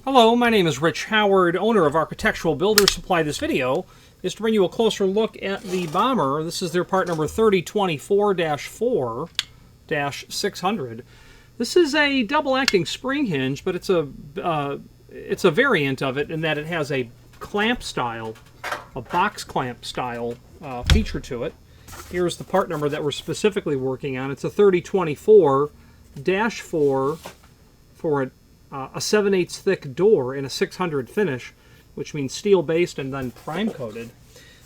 Hello, my name is Rich Howard, owner of Architectural Builder Supply. This video is to bring you a closer look at the Bommer. This is their part number 3024-4-600. This is a double-acting spring hinge, but it's a variant of it in that it has a clamp style, a box clamp style feature to it. Here's the part number that we're specifically working on. It's a 3024-4 for a 7/8 thick door in a 600 finish, which means steel based and then prime coated.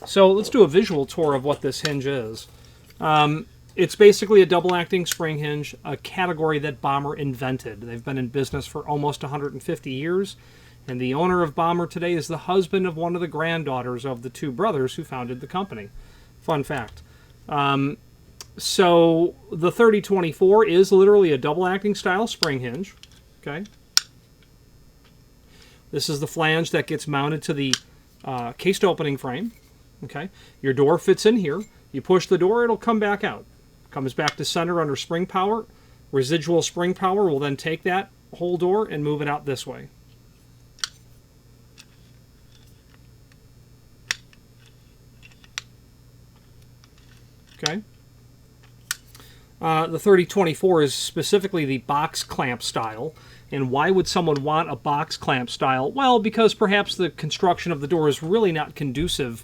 So let's do a visual tour of what this hinge is. It's basically a double acting spring hinge, a category that Bommer invented. They've been in business for almost 150 years, and the owner of Bommer today is the husband of one of the granddaughters of the two brothers who founded the company. Fun fact. So the 3024 is literally a double acting style spring hinge. Okay. This is the flange that gets mounted to the cased opening frame. Okay, your door fits in here. You push the door, it'll come back out. Comes back to center under spring power. Residual spring power will then take that whole door and move it out this way. Okay. The 3024 is specifically the box clamp style. And why would someone want a box clamp style? Well, because perhaps the construction of the door is really not conducive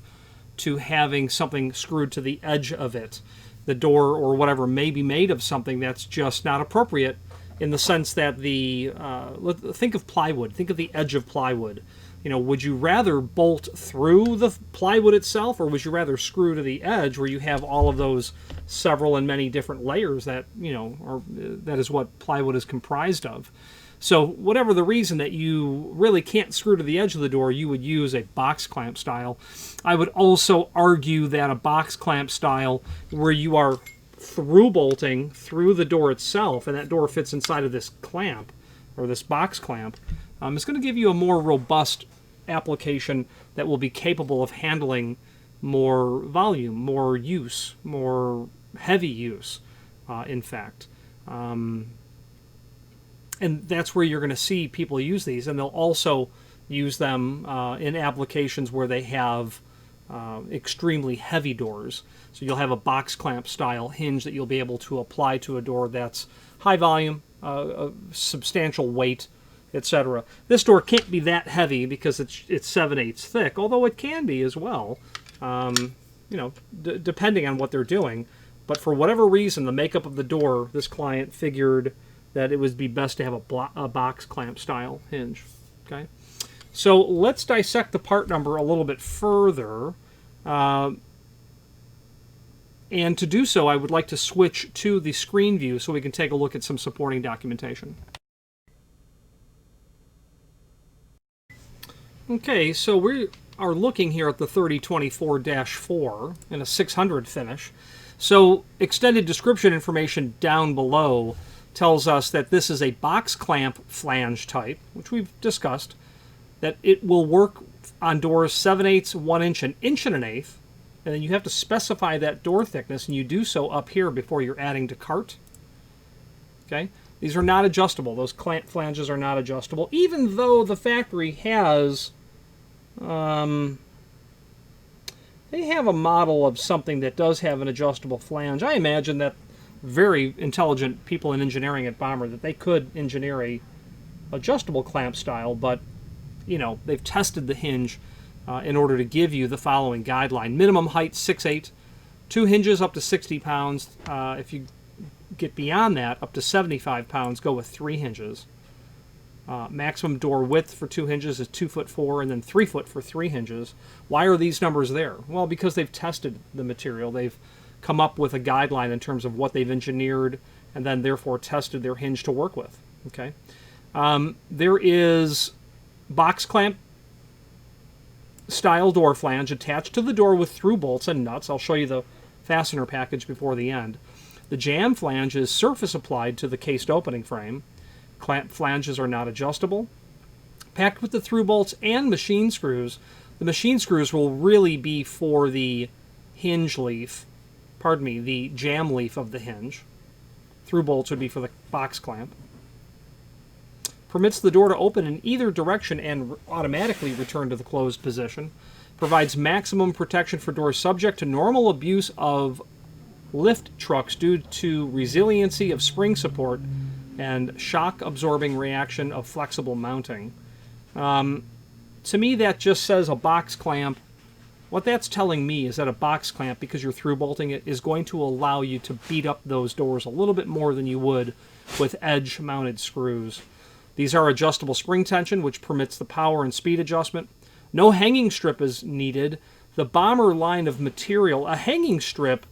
to having something screwed to the edge of it. The door or whatever may be made of something that's just not appropriate in the sense that think of plywood. Think of the edge of plywood. You know, would you rather bolt through the plywood itself, or would you rather screw to the edge where you have all of those several and many different layers that, you know, that is what plywood is comprised of. So whatever the reason that you really can't screw to the edge of the door, you would use a box clamp style. I would also argue that a box clamp style where you are through bolting through the door itself, and that door fits inside of this clamp, or this box clamp, is going to give you a more robust application that will be capable of handling more volume, more use, more heavy use, in fact. And that's where you're going to see people use these, and they'll also use them in applications where they have extremely heavy doors. So you'll have a box clamp style hinge that you'll be able to apply to a door that's high volume, substantial weight, etc. This door can't be that heavy because it's 7/8 thick, although it can be as well, you know, depending on what they're doing. But for whatever reason, the makeup of the door, this client figured that it would be best to have a box clamp style hinge. Okay, so let's dissect the part number a little bit further. And to do so, I would like to switch to the screen view so we can take a look at some supporting documentation. Okay, so we are looking here at the 3024-4 in a 600 finish. So extended description information down below tells us that this is a box clamp flange type, which we've discussed, that it will work on doors 7/8, 1 inch, an inch and an eighth, and then you have to specify that door thickness, and you do so up here before you're adding to cart. Okay, these are not adjustable. Those clamp flanges are not adjustable, even though the factory has, they have a model of something that does have an adjustable flange. I imagine that very intelligent people in engineering at Bommer that they could engineer a adjustable clamp style, but you know, they've tested the hinge in order to give you the following guideline: minimum height 6'8", 2 hinges up to 60 pounds. If you get beyond that, up to 75 pounds, go with 3 hinges. Maximum door width for 2 hinges is 2'4", and then 3 foot for 3 hinges. Why are these numbers there? Well, because they've tested the material. They've come up with a guideline in terms of what they've engineered, and then therefore tested their hinge to work with. Okay, there is box clamp style door flange attached to the door with through bolts and nuts. I'll show you the fastener package before the end. The jam flange is surface applied to the cased opening frame. Clamp flanges are not adjustable. Packed with the through bolts and machine screws. The machine screws will really be for the hinge leaf, the jam leaf of the hinge. Through bolts would be for the box clamp. permits the door to open in either direction and automatically return to the closed position, provides maximum protection for doors subject to normal abuse of lift trucks due to resiliency of spring support and shock-absorbing reaction of flexible mounting. To me, that just says a box clamp. What that's telling me is that a box clamp, because you're through bolting it, is going to allow you to beat up those doors a little bit more than you would with edge-mounted screws. These are adjustable spring tension, which permits the power and speed adjustment. No hanging strip is needed. The Bommer line of material, a hanging strip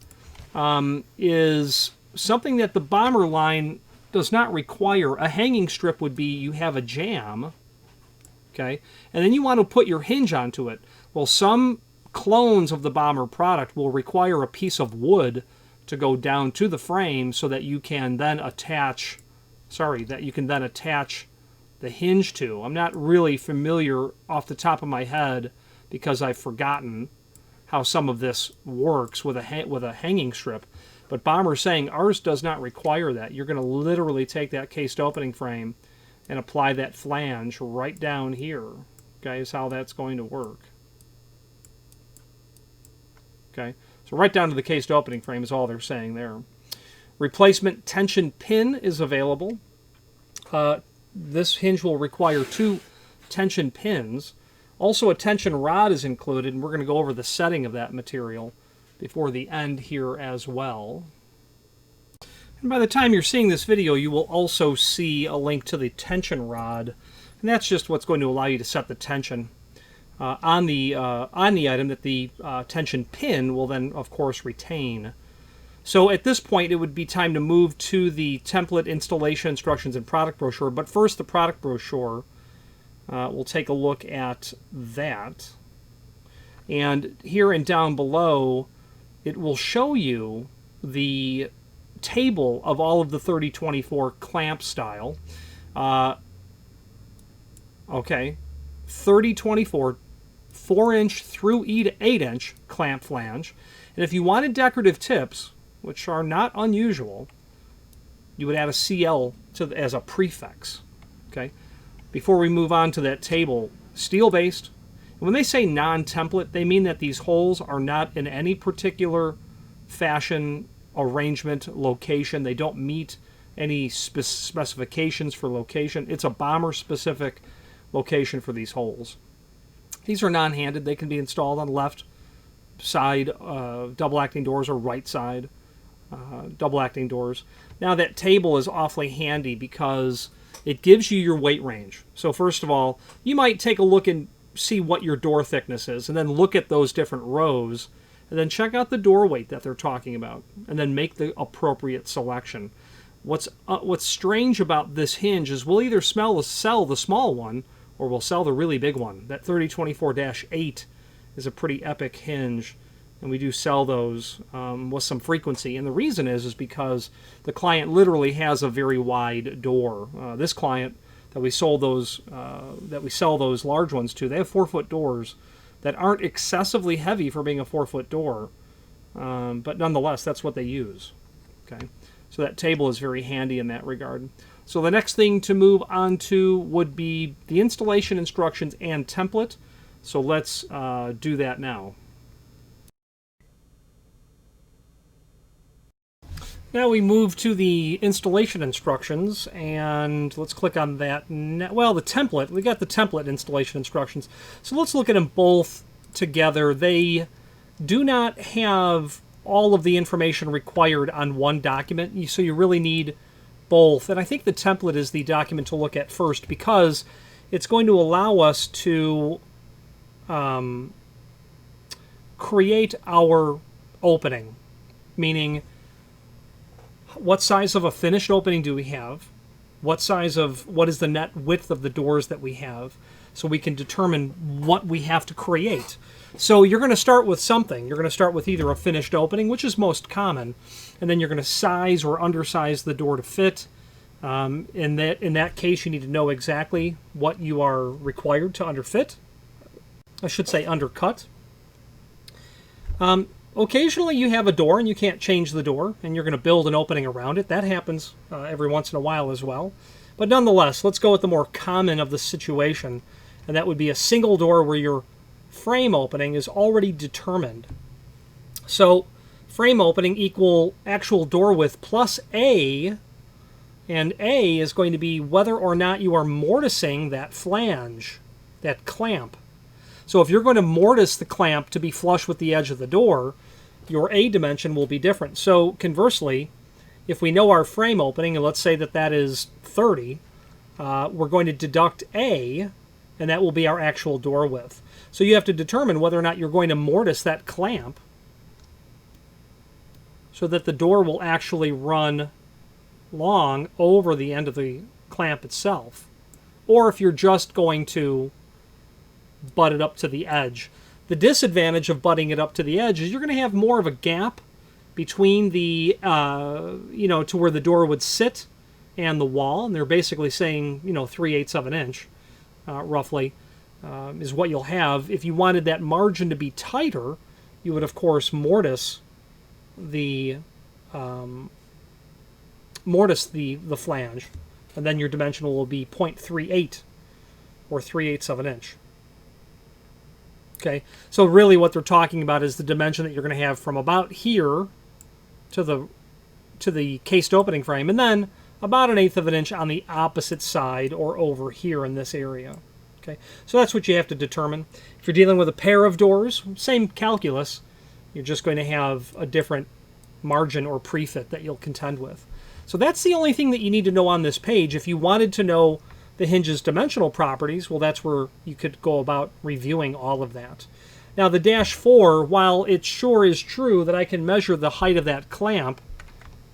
is something that the Bommer line does not require. A hanging strip would be you have a jamb, okay, and then you want to put your hinge onto it. Well, some clones of the Bommer product will require a piece of wood to go down to the frame so that you can then attach, the hinge to. I'm not really familiar off the top of my head because I've forgotten how some of this works with a hanging strip. But Bommer's saying ours does not require that. You're going to literally take that cased opening frame and apply that flange right down here. Okay, is how that's going to work. Okay, so right down to the cased opening frame is all they're saying there. Replacement tension pin is available. This hinge will require 2 tension pins. Also, a tension rod is included, and we're going to go over the setting of that material before the end here as well. And by the time you're seeing this video, you will also see a link to the tension rod, and that's just what's going to allow you to set the tension on the item that the tension pin will then, of course, retain. So at this point, it would be time to move to the template, installation instructions, and product brochure. But first, the product brochure. We'll take a look at that. And here and down below, it will show you the table of all of the 3024 clamp style. Okay, 3024 4-inch through 8-inch clamp flange. And if you wanted decorative tips, which are not unusual, you would add a CL as a prefix. Okay. Before we move on to that table, steel-based. When they say non-template, they mean that these holes are not in any particular fashion, arrangement, location. They don't meet any specifications for location. It's a Bommer-specific location for these holes. These are non-handed. They can be installed on the left side double-acting doors or right side double-acting doors. Now, that table is awfully handy because it gives you your weight range. So first of all, you might take a look and see what your door thickness is, and then look at those different rows, and then check out the door weight that they're talking about, and then make the appropriate selection. What's strange about this hinge is we'll either sell the small one, or we'll sell the really big one. That 3024-8 is a pretty epic hinge, and we do sell those with some frequency. And the reason is because the client literally has a very wide door. This client that we sell those large ones to, they have 4-foot doors that aren't excessively heavy for being a 4-foot door, but nonetheless, that's what they use. Okay, so that table is very handy in that regard. So the next thing to move on to would be the installation instructions and template. So let's do that now. Now we move to the installation instructions, and let's click on that. Well, the template. We got the template installation instructions. So let's look at them both together. They do not have all of the information required on one document, so you really need both. And I think the template is the document to look at first because it's going to allow us to create our opening, meaning what size of a finished opening do we have? What is the net width of the doors that we have? So we can determine what we have to create. So you're going to start with something. You're going to start with either a finished opening, which is most common, and then you're going to size or undersize the door to fit. In that case, you need to know exactly what you are required to underfit. I should say undercut. Occasionally you have a door and you can't change the door, and you're going to build an opening around it. That happens every once in a while as well. But nonetheless, let's go with the more common of the situation, and that would be a single door where your frame opening is already determined. So frame opening equal actual door width plus A, and A is going to be whether or not you are mortising that flange, that clamp. So if you're going to mortise the clamp to be flush with the edge of the door, your A dimension will be different. So conversely, if we know our frame opening, and let's say that that is 30, we're going to deduct A, and that will be our actual door width. So you have to determine whether or not you're going to mortise that clamp so that the door will actually run long over the end of the clamp itself, or if you're just going to butt it up to the edge. The disadvantage of butting it up to the edge is you're going to have more of a gap between the, to where the door would sit and the wall, and they're basically saying, 3/8 of an inch, roughly, is what you'll have. If you wanted that margin to be tighter, you would, of course, mortise the flange, and then your dimension will be 0.38 or 3/8 of an inch. Okay, so really what they're talking about is the dimension that you're going to have from about here to the cased opening frame, and then about 1/8 of an inch on the opposite side or over here in this area. Okay, so that's what you have to determine. If you're dealing with a pair of doors, same calculus, you're just going to have a different margin or prefit that you'll contend with. So that's the only thing that you need to know on this page. If you wanted to know the hinge's dimensional properties, well, that's where you could go about reviewing all of that. Now the -4, while it sure is true that I can measure the height of that clamp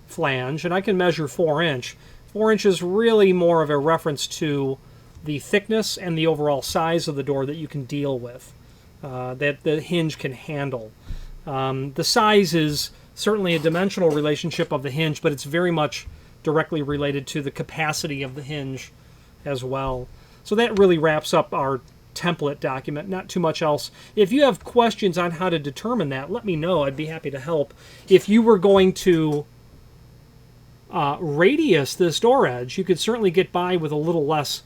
flange, and I can measure 4 inch, 4 inch is really more of a reference to the thickness and the overall size of the door that you can deal with, that the hinge can handle. The size is certainly a dimensional relationship of the hinge, but it's very much directly related to the capacity of the hinge as well. So that really wraps up our template document, not too much else. If you have questions on how to determine that, let me know. I'd be happy to help. If you were going to radius this door edge, you could certainly get by with a little less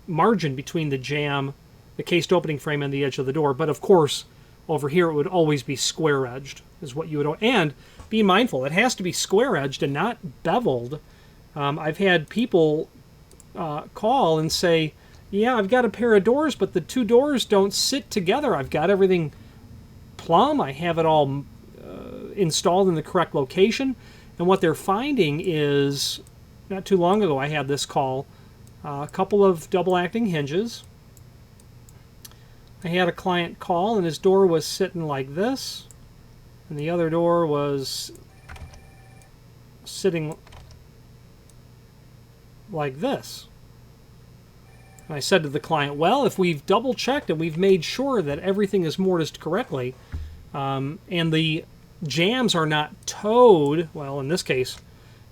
margin between the jamb, the cased opening frame, and the edge of the door. But of course, over here it would always be square edged, is what you would. And be mindful, it has to be square edged and not beveled. I've had people call and say, yeah, I've got a pair of doors, but the two doors don't sit together. I've got everything plumb. I have it all installed in the correct location. And what they're finding is, not too long ago I had this call, a couple of double-acting hinges. I had a client call, and his door was sitting like this, and the other door was sitting like this. And I said to the client, well, if we've double-checked and we've made sure that everything is mortised correctly, and the jambs are not toed, well, in this case,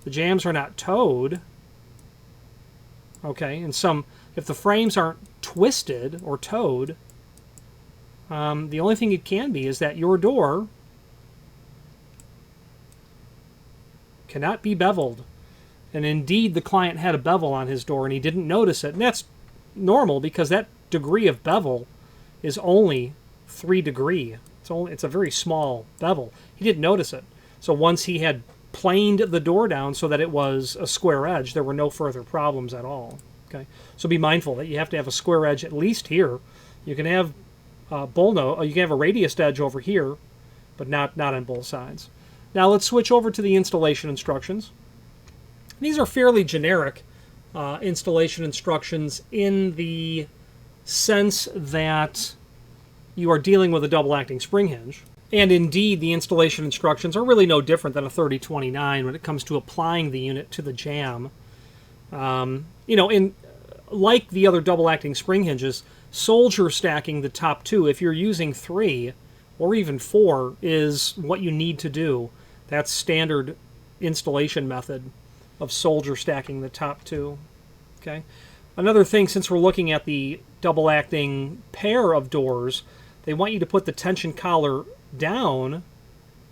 the jambs are not toed, okay, and if the frames aren't twisted or toed, the only thing it can be is that your door cannot be beveled. And indeed, the client had a bevel on his door and he didn't notice it. And that's normal because that degree of bevel is only 3 degrees. It's a very small bevel. He didn't notice it. So once he had planed the door down so that it was a square edge, there were no further problems at all. Okay, so be mindful that you have to have a square edge at least here. You can have you can have a radiused edge over here, but not on both sides. Now let's switch over to the installation instructions. These are fairly generic installation instructions in the sense that you are dealing with a double-acting spring hinge. And indeed, the installation instructions are really no different than a 3029 when it comes to applying the unit to the jamb. Like the other double-acting spring hinges, soldier stacking the top two, if you're using 3 or even 4, is what you need to do. That's standard installation method of soldier stacking the top two. Okay. Another thing, since we're looking at the double-acting pair of doors, they want you to put the tension collar down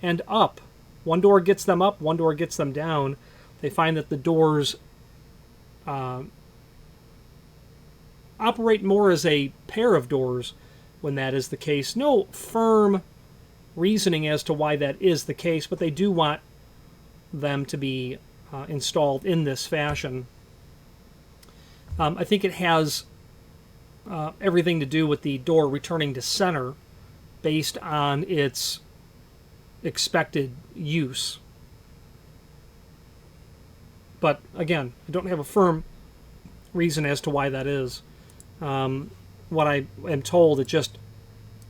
and up. One door gets them up, one door gets them down. They find that the doors operate more as a pair of doors when that is the case. No firm reasoning as to why that is the case, but they do want them to be installed in this fashion. I think it has everything to do with the door returning to center based on its expected use. But again, I don't have a firm reason as to why that is. What I am told, it just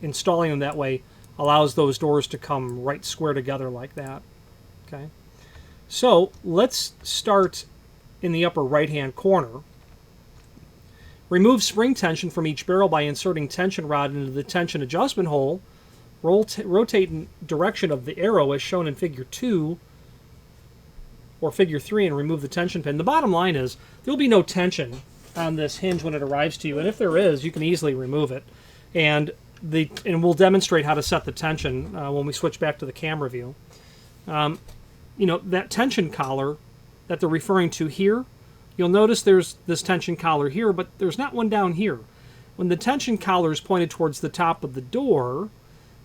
installing them that way allows those doors to come right square together like that. Okay, so let's start in the upper right-hand corner. Remove spring tension from each barrel by inserting tension rod into the tension adjustment hole. Rotate in direction of the arrow as shown in Figure 2 or Figure 3 and remove the tension pin. The bottom line is there will be no tension on this hinge when it arrives to you, and if there is, you can easily remove it. And we'll demonstrate how to set the tension when we switch back to the camera view. That tension collar that they're referring to here, you'll notice there's this tension collar here, but there's not one down here. When the tension collar is pointed towards the top of the door,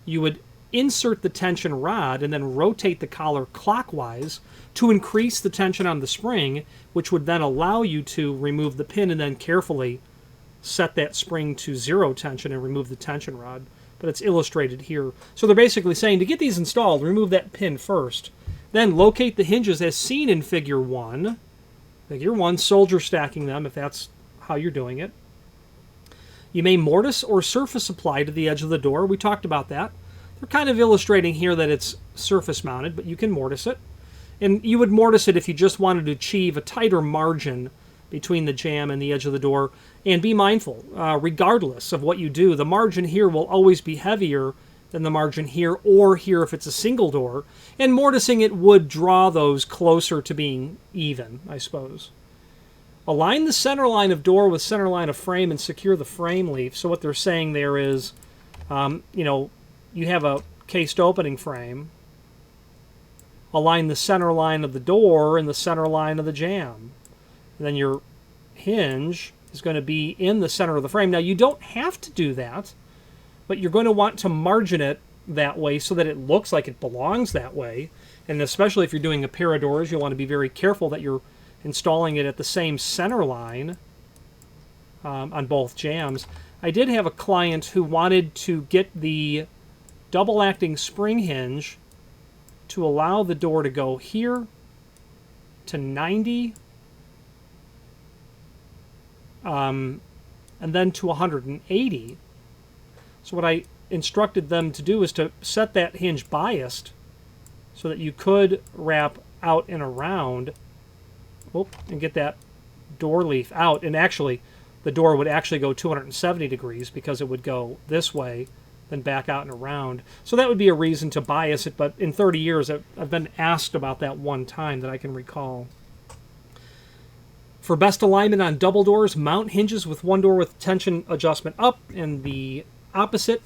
you would insert the tension rod and then rotate the collar clockwise to increase the tension on the spring, which would then allow you to remove the pin and then carefully set that spring to zero tension and remove the tension rod. But it's illustrated here. So they're basically saying to get these installed, remove that pin first. Then locate the hinges as seen in Figure 1. Figure 1, soldier stacking them if that's how you're doing it. You may mortise or surface apply to the edge of the door. We talked about that. They're kind of illustrating here that it's surface mounted, but you can mortise it. And you would mortise it if you just wanted to achieve a tighter margin between the jamb and the edge of the door. And be mindful, regardless of what you do, the margin here will always be heavier than the margin here or here if it's a single door. And mortising it would draw those closer to being even, I suppose. Align the center line of door with center line of frame and secure the frame leaf. So what they're saying there is, you have a cased opening frame. Align the center line of the door and the center line of the jamb. And then your hinge is going to be in the center of the frame. Now, you don't have to do that, but you're going to want to margin it that way so that it looks like it belongs that way. And especially if you're doing a pair of doors, you'll want to be very careful that you're installing it at the same center line on both jambs. I did have a client who wanted to get the double-acting spring hinge to allow the door to go here to 90 and then to 180. So what I instructed them to do is to set that hinge biased so that you could wrap out and around and get that door leaf out. And actually, the door would actually go 270 degrees because it would go this way, then back out and around. So that would be a reason to bias it, but in 30 years I've been asked about that one time that I can recall. For best alignment on double doors, mount hinges with one door with tension adjustment up and the opposite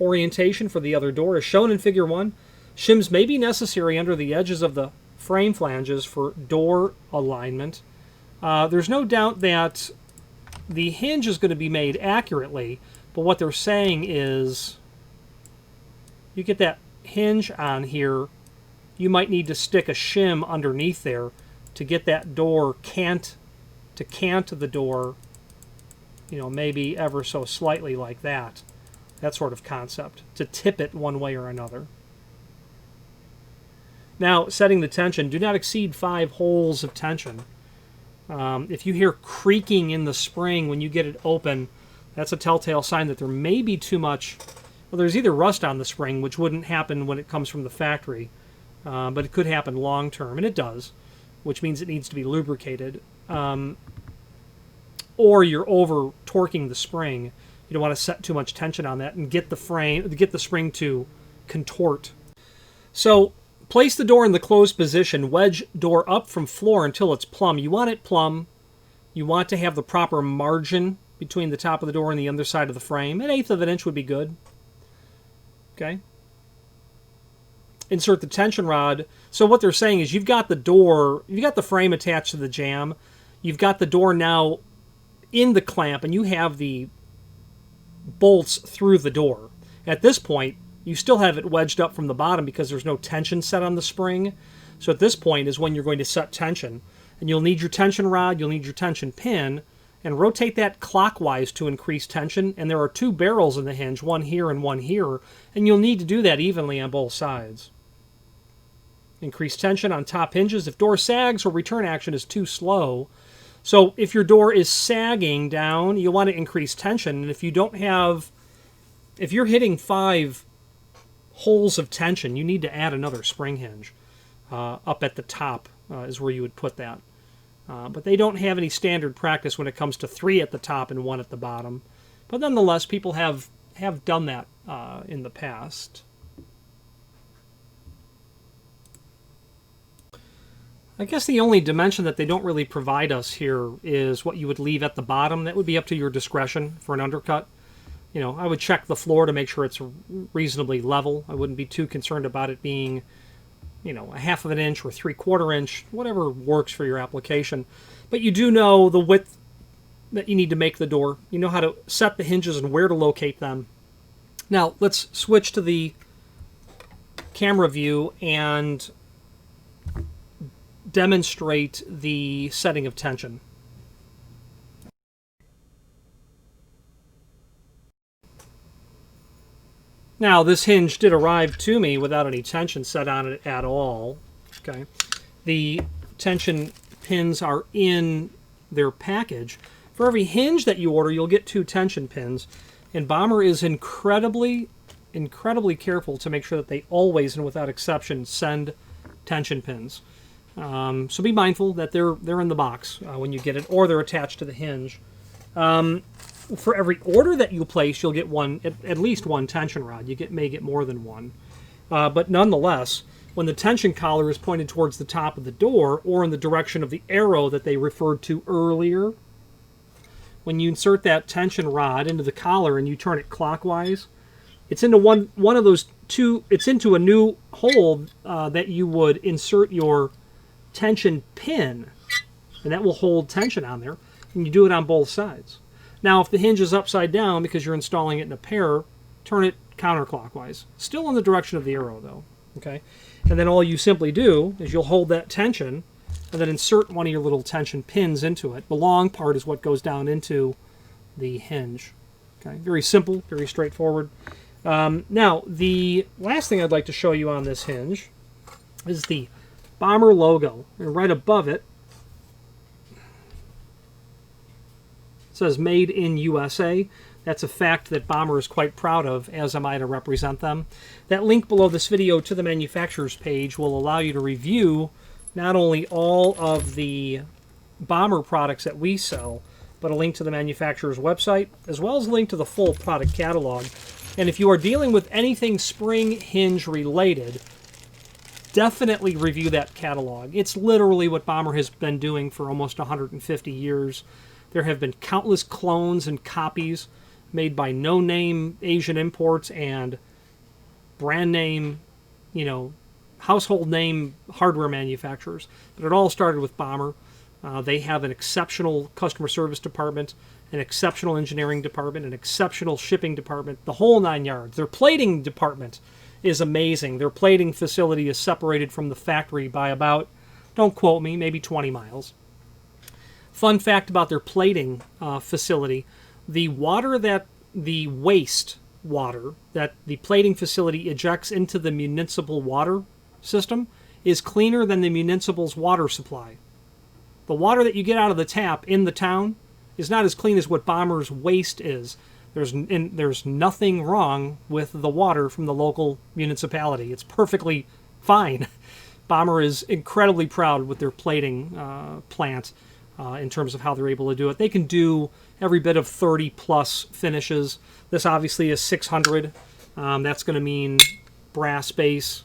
orientation for the other door. As shown in Figure 1, shims may be necessary under the edges of the frame flanges for door alignment. There's no doubt that the hinge is going to be made accurately, but what they're saying is you get that hinge on here, you might need to stick a shim underneath there to get that door cant the door, maybe ever so slightly like that. That sort of concept, to tip it one way or another. Now, setting the tension, do not exceed 5 holes of tension. If you hear creaking in the spring when you get it open, that's a telltale sign that there may be too much. Well, there's either rust on the spring, which wouldn't happen when it comes from the factory, but it could happen long term, and it does, which means it needs to be lubricated. Or you're over torquing the spring. You don't want to set too much tension on that and get the spring to contort. So place the door in the closed position. Wedge door up from floor until it's plumb. You want it plumb. You want to have the proper margin between the top of the door and the underside of the frame. 1/8 of an inch would be good. Okay. Insert the tension rod. So what they're saying is you've got the frame attached to the jamb. you've got the door now in the clamp and you have the bolts through the door. At this point, you still have it wedged up from the bottom because there's no tension set on the spring. So at this point is when you're going to set tension. And you'll need your tension rod, you'll need your tension pin, and rotate that clockwise to increase tension. And there are 2 barrels in the hinge, one here and one here, and you'll need to do that evenly on both sides. Increase tension on top hinges if door sags or return action is too slow. So if your door is sagging down, you want to increase tension. And if you don't have, if you're hitting 5 holes of tension, you need to add another spring hinge. Up at the top is where you would put that. But they don't have any standard practice when it comes to 3 at the top and 1 at the bottom. But nonetheless, people have done that in the past. I guess the only dimension that they don't really provide us here is what you would leave at the bottom. That would be up to your discretion for an undercut. You know, I would check the floor to make sure it's reasonably level. I wouldn't be too concerned about it being, you know, 1/2 of an inch or 3/4 inch, whatever works for your application. But you do know the width that you need to make the door. You know how to set the hinges and where to locate them. Now, let's switch to the camera view and demonstrate the setting of tension. Now, this hinge did arrive to me without any tension set on it at all. Okay, the tension pins are in their package. For every hinge that you order, you'll get 2 tension pins, and Bommer is incredibly careful to make sure that they always and without exception send tension pins. So be mindful that they're in the box when you get it, or they're attached to the hinge. For every order that you place, you'll get at least one tension rod. You may get more than one. But nonetheless, when the tension collar is pointed towards the top of the door or in the direction of the arrow that they referred to earlier, when you insert that tension rod into the collar and you turn it clockwise, it's into one of those 2. It's into a new hole that you would insert your tension pin, and that will hold tension on there. And you do it on both sides. Now, if the hinge is upside down because you're installing it in a pair, turn it counterclockwise. Still in the direction of the arrow, though. Okay, and then all you simply do is you'll hold that tension and then insert one of your little tension pins into it. The long part is what goes down into the hinge. Okay, very simple, very straightforward. Now, the last thing I'd like to show you on this hinge is the Bommer logo. And right above it, it says Made in USA. That's a fact that Bommer is quite proud of, as am I to represent them. That link below this video to the manufacturer's page will allow you to review not only all of the Bommer products that we sell, but a link to the manufacturer's website, as well as a link to the full product catalog. And if you are dealing with anything spring hinge related, definitely review that catalog. It's literally what Bommer has been doing for almost 150 years. There have been countless clones and copies made by no-name Asian imports and brand name, you know, household name hardware manufacturers. But it all started with Bommer. They have an exceptional customer service department, an exceptional engineering department, an exceptional shipping department, the whole 9 yards. Their plating department is amazing. Their plating facility is separated from the factory by about, don't quote me, maybe 20 miles. Fun fact about their plating facility, the waste water that the plating facility ejects into the municipal water system is cleaner than the municipal's water supply. The water that you get out of the tap in the town is not as clean as what Bommer's waste is. There's nothing wrong with the water from the local municipality. It's perfectly fine. Bommer is incredibly proud with their plating plant in terms of how they're able to do it. They can do every bit of 30 plus finishes. This obviously is 600. That's going to mean brass base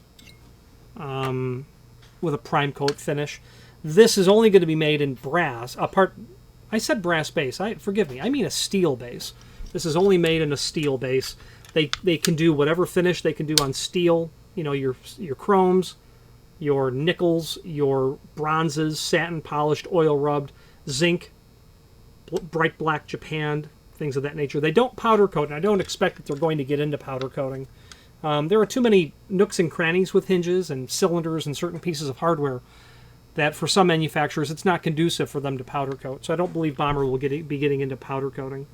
with a prime coat finish. This is only going to be made in brass. I said brass base. Forgive me. I mean a steel base. This is only made in a steel base. They can do whatever finish they can do on steel. You know, your chromes, your nickels, your bronzes, satin polished, oil rubbed. zinc, bright black Japan, things of that nature. They don't powder coat, and I don't expect that they're going to get into powder coating. There are too many nooks and crannies with hinges and cylinders and certain pieces of hardware that for some manufacturers it's not conducive for them to powder coat. So I don't believe Bommer will be getting into powder coating.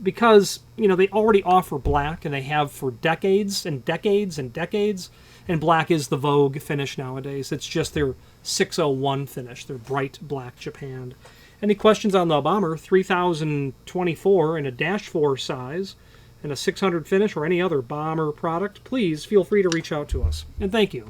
Because, you know, they already offer black, and they have for decades and decades and decades, and black is the vogue finish nowadays. It's just their 601 finish, their bright black Japan. Any questions on the Bommer 3024 in a -4 size and a 600 finish or any other Bommer product, please feel free to reach out to us. And thank you.